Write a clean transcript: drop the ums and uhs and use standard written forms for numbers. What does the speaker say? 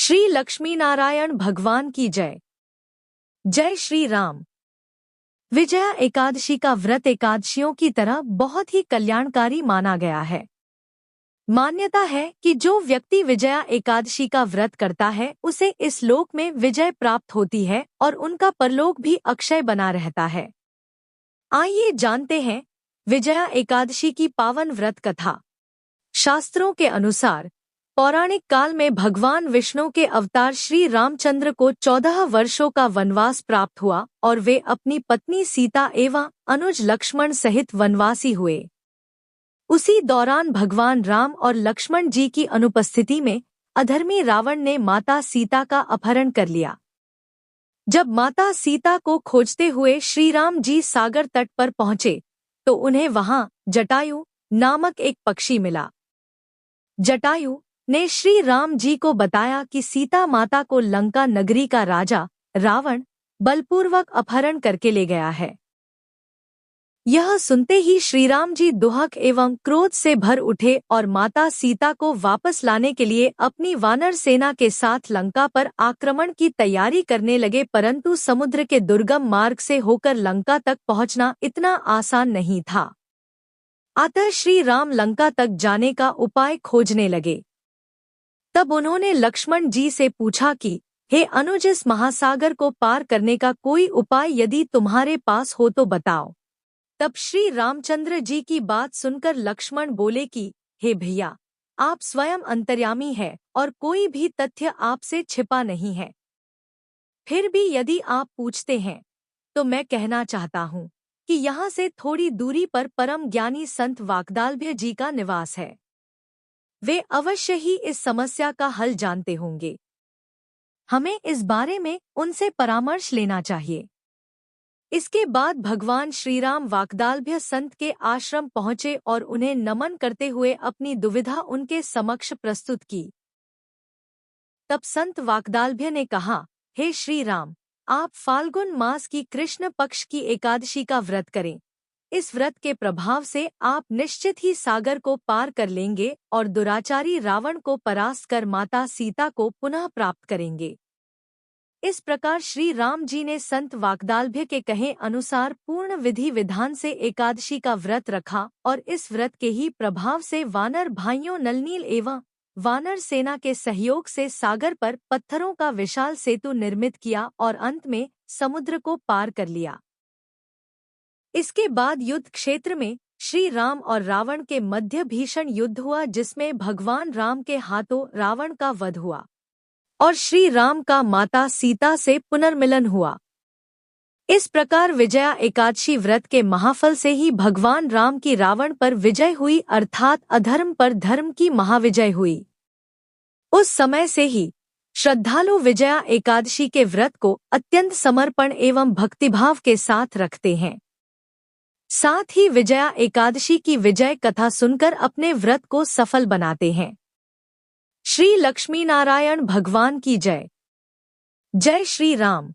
श्री लक्ष्मी नारायण भगवान की जय। जय श्री राम। विजया एकादशी का व्रत एकादशियों की तरह बहुत ही कल्याणकारी माना गया है। मान्यता है कि जो व्यक्ति विजया एकादशी का व्रत करता है उसे इस लोक में विजय प्राप्त होती है और उनका परलोक भी अक्षय बना रहता है। आइए जानते हैं विजया एकादशी की पावन व्रत कथा। शास्त्रों के अनुसार पौराणिक काल में भगवान विष्णु के अवतार श्री रामचंद्र को 14 वर्षों का वनवास प्राप्त हुआ और वे अपनी पत्नी सीता एवं अनुज लक्ष्मण सहित वनवासी हुए। उसी दौरान भगवान राम और लक्ष्मण जी की अनुपस्थिति में अधर्मी रावण ने माता सीता का अपहरण कर लिया। जब माता सीता को खोजते हुए श्री राम जी सागर तट पर पहुंचे तो उन्हें वहां जटायु नामक एक पक्षी मिला। जटायु ने श्री राम जी को बताया कि सीता माता को लंका नगरी का राजा रावण बलपूर्वक अपहरण करके ले गया है। यह सुनते ही श्री राम जी दुहक एवं क्रोध से भर उठे और माता सीता को वापस लाने के लिए अपनी वानर सेना के साथ लंका पर आक्रमण की तैयारी करने लगे, परंतु समुद्र के दुर्गम मार्ग से होकर लंका तक पहुंचना इतना आसान नहीं था। अतः श्री राम लंका तक जाने का उपाय खोजने लगे। तब उन्होंने लक्ष्मण जी से पूछा कि हे अनुज, इस महासागर को पार करने का कोई उपाय यदि तुम्हारे पास हो तो बताओ। तब श्री रामचंद्र जी की बात सुनकर लक्ष्मण बोले कि हे भैया, आप स्वयं अंतर्यामी है और कोई भी तथ्य आपसे छिपा नहीं है। फिर भी यदि आप पूछते हैं तो मैं कहना चाहता हूँ कि यहाँ से थोड़ी दूरी पर परम ज्ञानी संत वाग्दालभ्य जी का निवास है। वे अवश्य ही इस समस्या का हल जानते होंगे। हमें इस बारे में उनसे परामर्श लेना चाहिए। इसके बाद भगवान श्रीराम वाग्दालभ्य संत के आश्रम पहुंचे और उन्हें नमन करते हुए अपनी दुविधा उनके समक्ष प्रस्तुत की। तब संत वाग्दालभ्य ने कहा, हे श्री राम, आप फाल्गुन मास की कृष्ण पक्ष की एकादशी का व्रत करें। इस व्रत के प्रभाव से आप निश्चित ही सागर को पार कर लेंगे और दुराचारी रावण को परास्त कर माता सीता को पुनः प्राप्त करेंगे। इस प्रकार श्री राम जी ने संत वाग्दालभ्य के कहे अनुसार पूर्ण विधि विधान से एकादशी का व्रत रखा और इस व्रत के ही प्रभाव से वानर भाइयों नलनील एवं वानर सेना के सहयोग से सागर पर पत्थरों का विशाल सेतु निर्मित किया और अंत में समुद्र को पार कर लिया। इसके बाद युद्ध क्षेत्र में श्री राम और रावण के मध्य भीषण युद्ध हुआ, जिसमें भगवान राम के हाथों रावण का वध हुआ और श्री राम का माता सीता से पुनर्मिलन हुआ। इस प्रकार विजया एकादशी व्रत के महाफल से ही भगवान राम की रावण पर विजय हुई, अर्थात अधर्म पर धर्म की महाविजय हुई। उस समय से ही श्रद्धालु विजया एकादशी के व्रत को अत्यंत समर्पण एवं भक्तिभाव के साथ रखते हैं। साथ ही विजया एकादशी की विजय कथा सुनकर अपने व्रत को सफल बनाते हैं। श्री लक्ष्मी नारायण भगवान की जय। जय श्री राम।